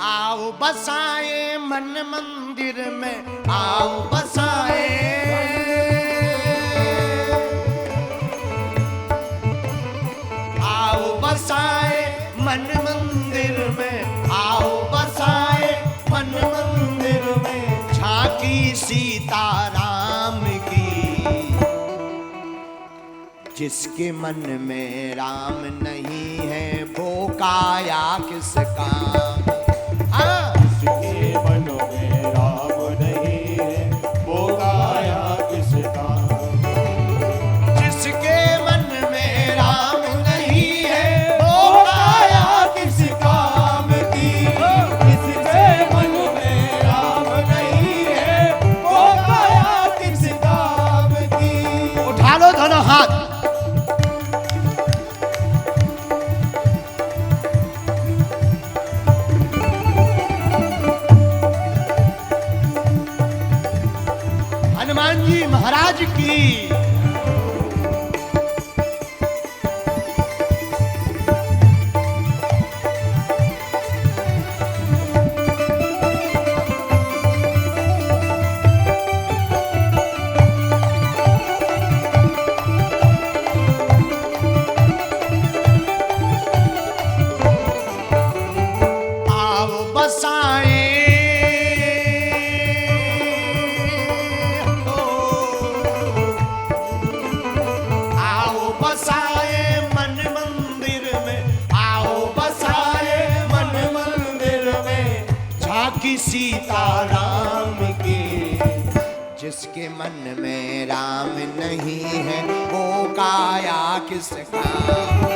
आओ बसाए मन मंदिर में, आओ बसाए, आओ बसाए मन मंदिर में, आओ बसाए मन मंदिर में, झांकी सीताराम की। जिसके मन में राम नहीं है वो काया किस काम। जिसके मन में राम नहीं है वो काया किस काम। जिसके मन में राम नहीं है वो काया किस काम की। जिसके मन में राम नहीं है वो काया किस काम की। उठा लो दोनों हाथ। हनुमान जी महाराज की। आओ बसाए, आओ बसाए मन मंदिर में, आओ बसाए मन मंदिर में, झांकी सीताराम की। जिसके मन में राम नहीं है वो काया किस काम।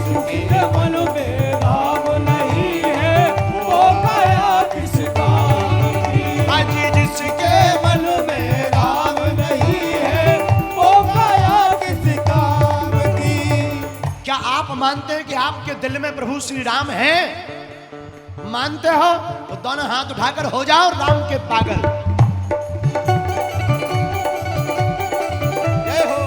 जिसके मन में राम नहीं है वो काया किस काम की। आज जिसके मन में राम नहीं है वो काया किस काम की। क्या आप मानते हैं कि आपके दिल में प्रभु श्री राम हैं? मानते हो तो दोनों हाथ उठाकर हो जाओ राम के पागल। जय हो।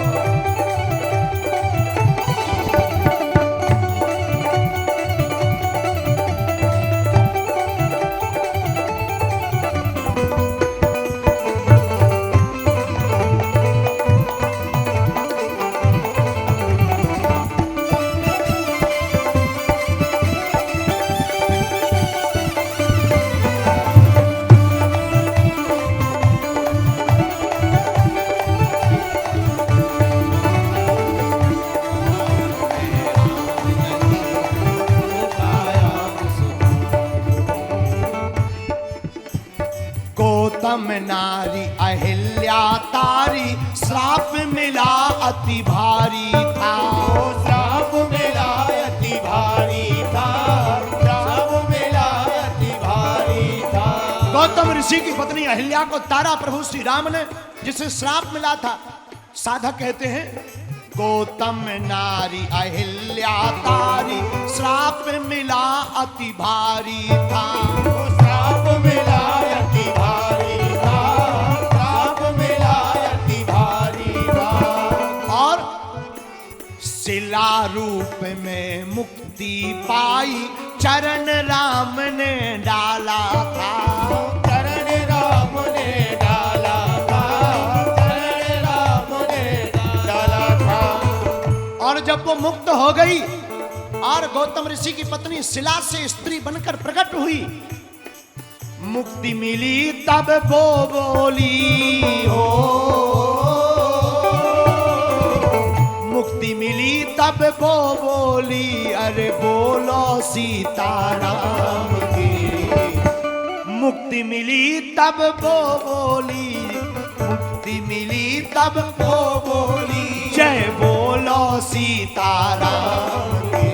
गौतम नारी अहिल्या तारी, श्राप मिला अति भारी था। श्राप मिला अति भारी था, श्राप मिला अति भारी था। गौतम ऋषि की पत्नी अहिल्या को तारा प्रभु श्री राम ने, जिसे श्राप मिला था। साधक कहते हैं गौतम नारी अहिल्या तारी, श्राप मिला अति भारी था। श्राप मिला अति भारी था, श्राप मिला अति भारी था। और शिला रूप में मुक्ति पाई, चरण राम ने डाला था। चरण राम ने डाला था, चरण राम ने डाला था। और जब वो मुक्त हो गई और गौतम ऋषि की पत्नी शिला से स्त्री बनकर प्रकट हुई, मुक्ति मिली तब वो बोली हो। मुक्ति मिली तब वो बोली, अरे बोलो सीताराम की। मुक्ति मिली तब वो बोली, मुक्ति मिली तब वो बोली, जय बोलो सीताराम की।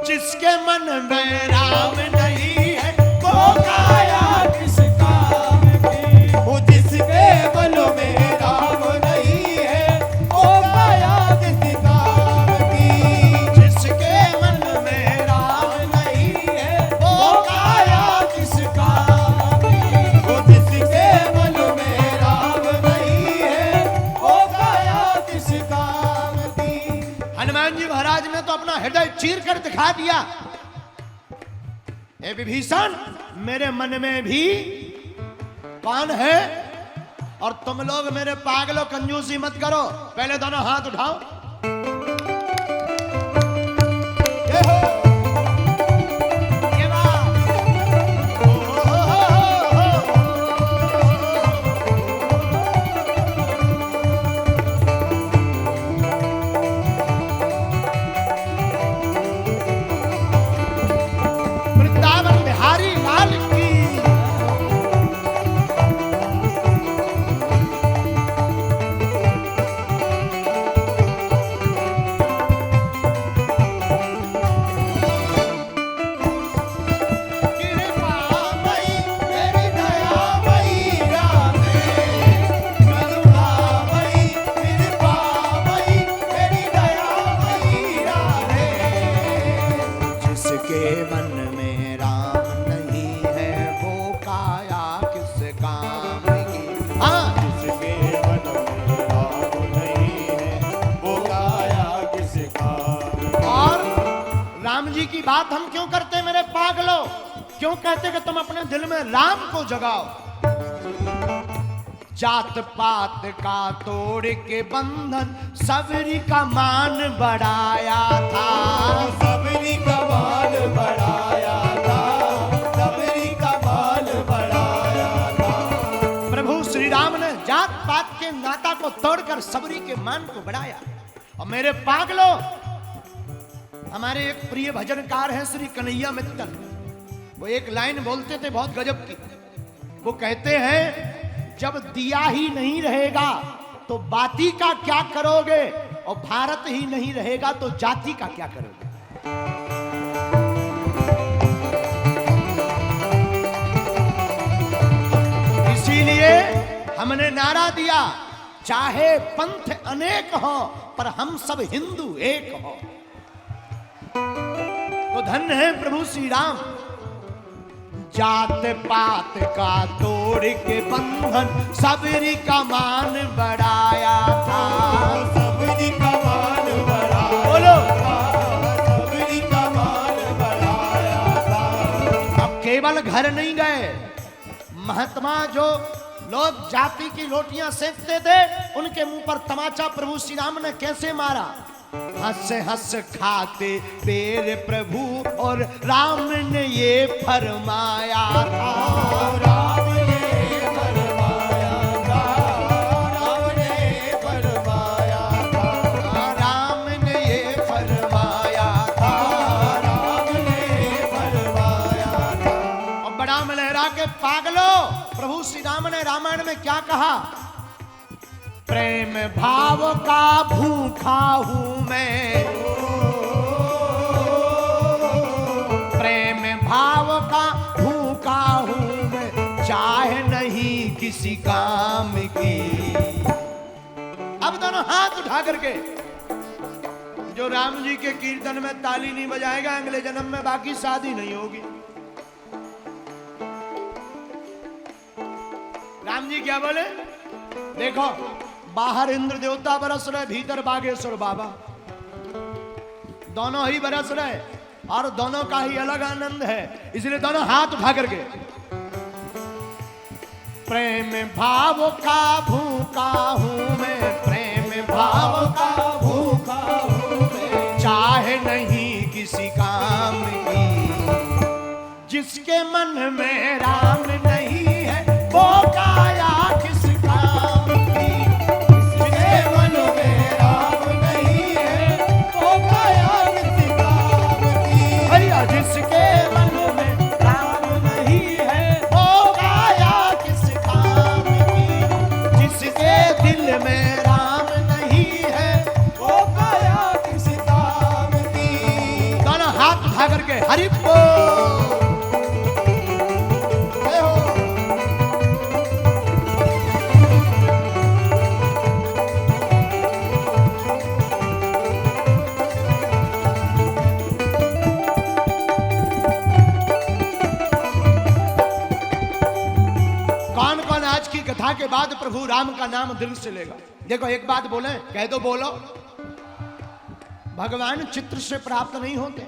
जिसके मन में राम नहीं है वो काया किस काम की। वो जिसके मन में राम नहीं है वो काया किस काम की। जिसके मन में राम नहीं है वो काया किस काम की। वो जिसके मन में राम नहीं है वो काया किस काम की। हनुमान जी महाराज ने तो अपना हृदय चीर कर दिखा दिया। हे विभीषण, मेरे मन में भी कौन है? और तुम लोग मेरे पागलों कंजूसी मत करो, पहले दोनों हाथ उठाओ। ये हो, ये बात। वृंदावन बिहारी लाल की। जिसके मन में राम नहीं है वो काया किस काम की। हाँ, जिसके मन में राम नहीं है वो काया किस काम की। और राम जी की बात हम क्यों करते मेरे पागलों? क्यों कहते कि तुम अपने दिल में राम को जगाओ? जात पात का तोड़ के बंधन सबरी का मान बढ़ाया था। सबरी का मान बढ़ाया था, सबरी का मान बढ़ाया था। प्रभु श्री राम ने जात पात के नाता को तोड़कर सबरी के मान को बढ़ाया। और मेरे पागलों, हमारे एक प्रिय भजनकार हैं श्री कन्हैया मित्तल, वो एक लाइन बोलते थे बहुत गजब की। वो कहते हैं, जब दिया ही नहीं रहेगा तो बाती का क्या करोगे, और भारत ही नहीं रहेगा तो जाति का क्या करोगे। इसीलिए हमने नारा दिया, चाहे पंथ अनेक हो पर हम सब हिंदू एक हो। तो धन्य है प्रभु श्री राम, जात पात का तोड़ के बंधन सबरी का मान बढ़ाया था। सबरी का मान बढ़ाया बोलो। था, सबरी का मान बढ़ाया था। अब केवल घर नहीं गए, महात्मा जो लोग जाति की रोटियां सेकते थे उनके मुंह पर तमाचा प्रभु श्री राम ने कैसे मारा। हंस हंस खाते पेर प्रभु और राम ने ये फरमाया था। राम ने फरमाया था, राम ने फरमाया था, राम ने ये फरमाया था, राम ने फरमाया था। और बड़ा मलहरा के पागलो, प्रभु श्री राम ने रामायण में क्या कहा? प्रेम भाव का भूखा हूं मैं, प्रेम भाव का भूखा हूं मैं, चाहे नहीं किसी काम की। अब दोनों हाथ उठा करके, जो राम जी के कीर्तन में ताली नहीं बजाएगा अगले जन्म में बाकी शादी नहीं होगी। राम जी क्या बोले? देखो, बाहर इंद्र देवता बरस रहे, भीतर बागेश्वर बाबा, दोनों ही बरस रहे और दोनों का ही अलग आनंद है। इसलिए दोनों हाथ उठा करके, प्रेम भाव का भूखा हूं मैं, प्रेम भाव का भूखा हूँ मैं, चाहे नहीं किसी काम की। जिसके मन में राम नहीं है वो काया किस काम की। जिसके मन में राम नहीं है वो काया किस काम की। भैया, जिसके मन में राम नहीं है वो काया किस काम की। जिसके दिल में राम नहीं है वो काया किस काम की। दोनों हाथ उठा करके हरि बोल। कथा के बाद प्रभु राम का नाम दिल से लेगा। देखो एक बात बोले, कह दो बोलो, भगवान चित्र से प्राप्त नहीं होते,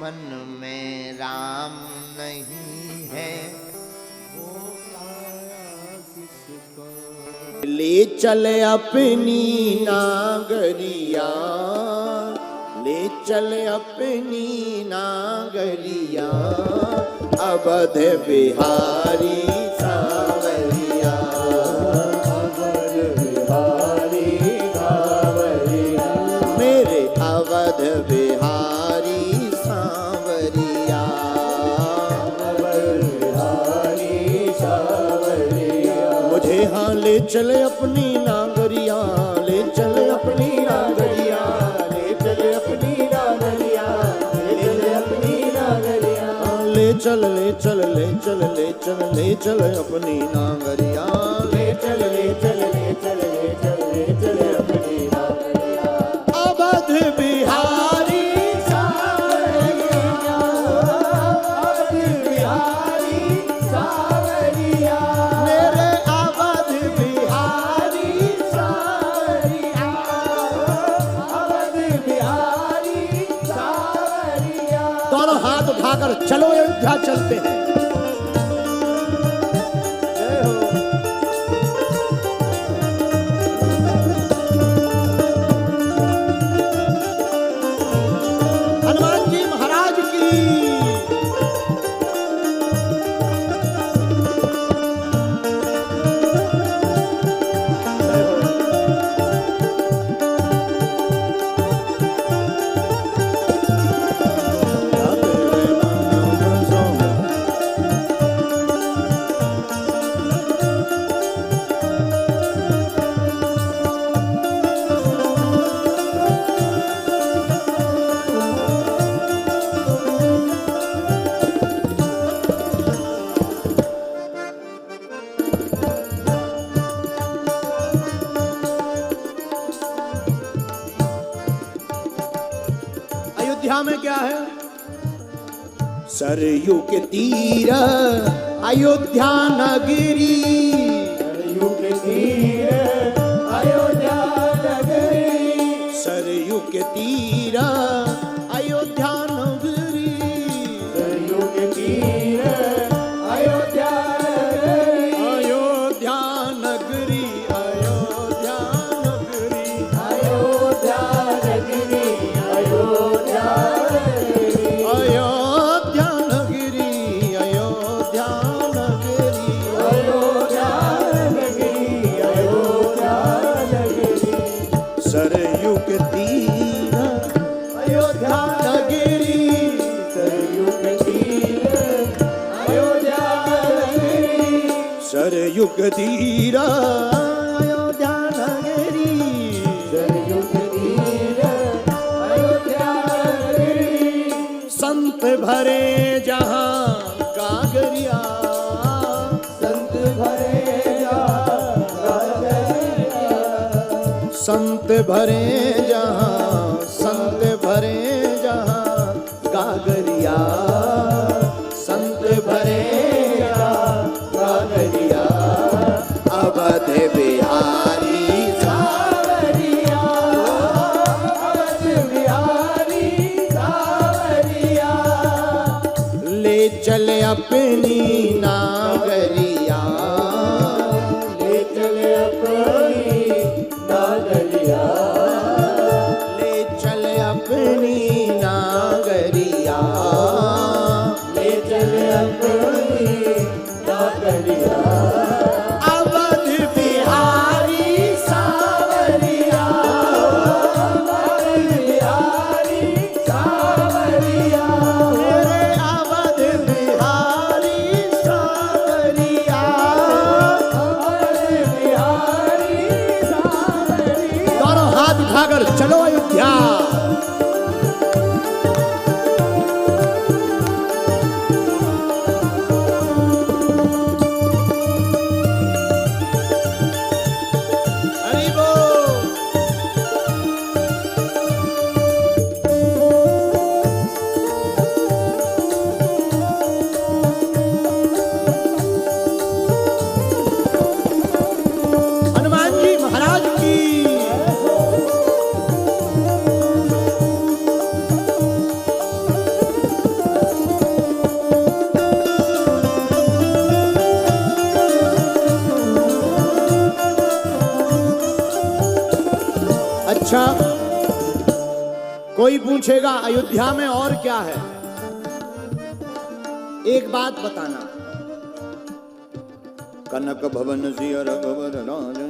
मन में राम नहीं है ले चल अपनी नागरिया, ले चल अपनी नागरिया, अवध बिहारी सांवरिया, अवध बिहारी सांवरिया, मेरे अवध बिहारी सांवरिया, अवध बिहारी सांवरिया। मुझे हाँ ले चल अपनी नागरिया, ले चल अपनी नागरिया, ले चल अपनी नागरिया, ले चल अपनी नागरिया, ले चल ले चल ले चल ले चल ले चल अपनी नागरिया, ले चल ले चल ले चल ले चल ले चल अपनी नागरिया, अवध बिहारी सांवरिया, अवध बिहारी सांवरिया, मेरे अवध बिहारी सांवरिया, अवध बिहारी सांवरिया। दोनों हाथ उठाकर चलो अयोध्या चलते हैं। जय हो। हनुमान जी महाराज की। अयोध्या में क्या है? सरयू के तीर अयोध्या नगरी, सरयू के तीर अयोध्या नगरी, सरयू के तीर अयोध्या नगरी, सरयू के तीर अयोध्या नगरी, अयोध्या नगरी, अयोध्या नगरी, अयोध्या नगरी, अयोध्या नगरी, अयोध्या नगरी, अयोध्या नगरी, अयोध्या नगरी, सरयू के तीर अयोध्या नगरी, सरयू के तीर अयोध्या नगरी, सरयू के तीर अयोध्या नगरी, सरयू के तीर अयोध्या नगरी, संत भरे जहाँ कागरिया, संत भरे जहाँ कागरिया, संत भरे जहाँ, संत भरे जहाँ कागरिया, संत भरे जहाँ कागरिया, अवध बिहारी सांवरिया, अवध बिहारी सांवरिया, ले चल अपनी नागरिया, ले चल अपनी नागरिया, अच्छा, कोई पूछेगा अयोध्या में और क्या है? एक बात बताना। कनक भवन सिंह रघुवर राजे,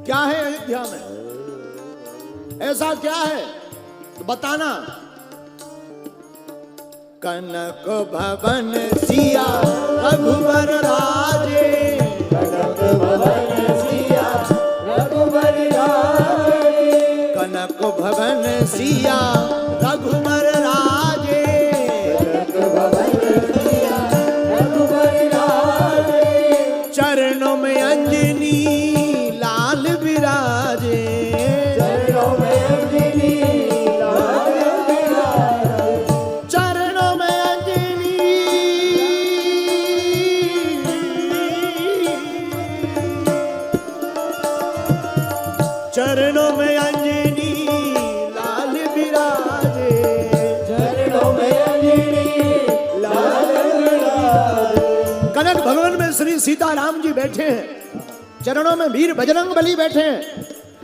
क्या है अयोध्या में? ऐसा क्या है तो बताना। कनक भवन सिया रघुवर राजे, कनक भवन सिया रघुवर राजे, कनक भवन सिया रघुवर राजे, कनक भवन सिया रघुवर राजे, चरणों में अंजनी लाल विराजे, चरणों में अंजनी लाल विराजे, चरणों में अंजनी चरणों में अंजनी लाल विराजे, चरणों में अंजनी लाल विराजे। कनक भवन में श्री सीताराम जी बैठे हैं, चरणों में वीर बजरंग बली बैठे हैं।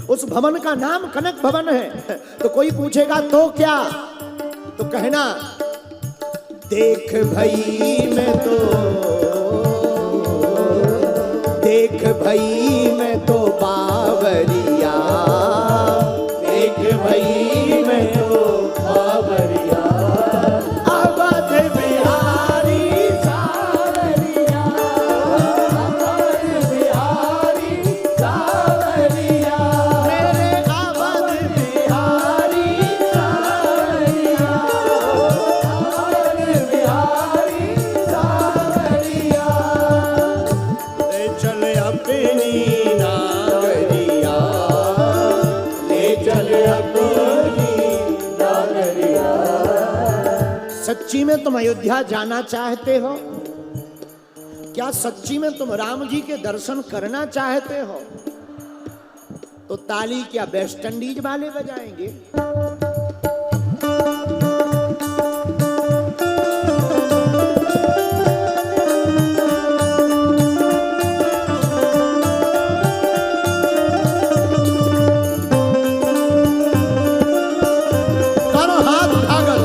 उस भवन का नाम कनक भवन है। तो कोई पूछेगा तो क्या, तो कहना देख भई मैं तो, देख भई मैं तो बावरिया, देख भई मैं तो बावरिया, अवध बिहारी सावरिया, अवध बिहारी सावरिया, मेरे अवध बिहारी सावरिया, अवध बिहारी सावरिया, ले चल अपनी नागरिया, ले चल अपनी नागरिया। सच्ची में तुम अयोध्या जाना चाहते हो? क्या सच्ची में तुम राम जी के दर्शन करना चाहते हो? तो ताली क्या वेस्ट इंडीज वाले बजाएंगे? दोनों हाथ उठाकर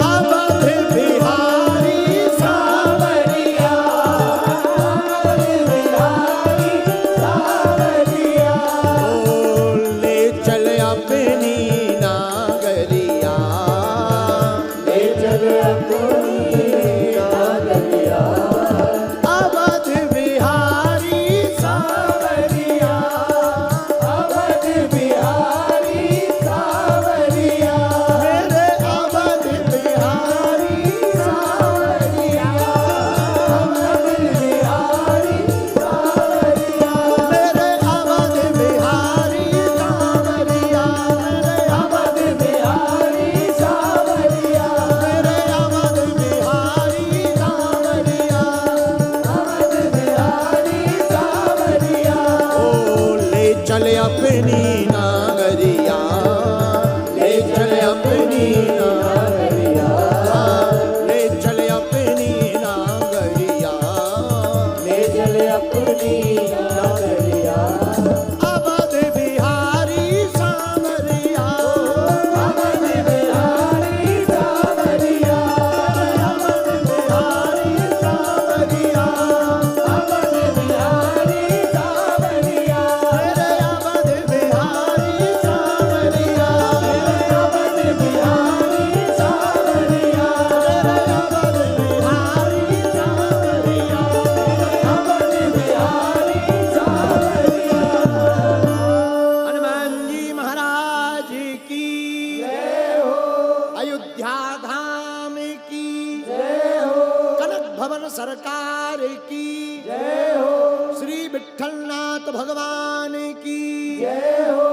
अवध बिहारी सावरिया, अवध बिहारी सावरिया, ले चल अपनी नागरिया, ले चल अपनी नागरिया, अवध बिहारी सावरिया, अवध बिहारी सावरिया, मेरे अवध बिहारी सावरिया, अवध बिहारी सावरिया, मेरे अवध बिहारी सावरिया, मेरे अवध बिहारी सावरिया, मेरे अवध बिहारी सावरिया, अवध बिहारी सावरिया। ओ ले चल अपनी नागरिया, ले चल अपनी नागरिया, ले चल अपनी नागरिया, ले चल अपनी नागरिया, अवध बिहारी सावरिया, अवध बिहारी सावरिया, अवध बिहारी सावरिया, अवध बिहारी सावरिया, मेरे अवध बिहारी सावरिया, मेरे अवध बिहारी सावरिया, मेरे अवध बिहारी सावरिया, अवध बिहारी सावरिया। हनुमान जी महाराज की जय हो, अयोध्या धाम की जय हो, कनक भवन सरकार की जय हो, श्री विठ्ठलनाथ भगवान की जय हो।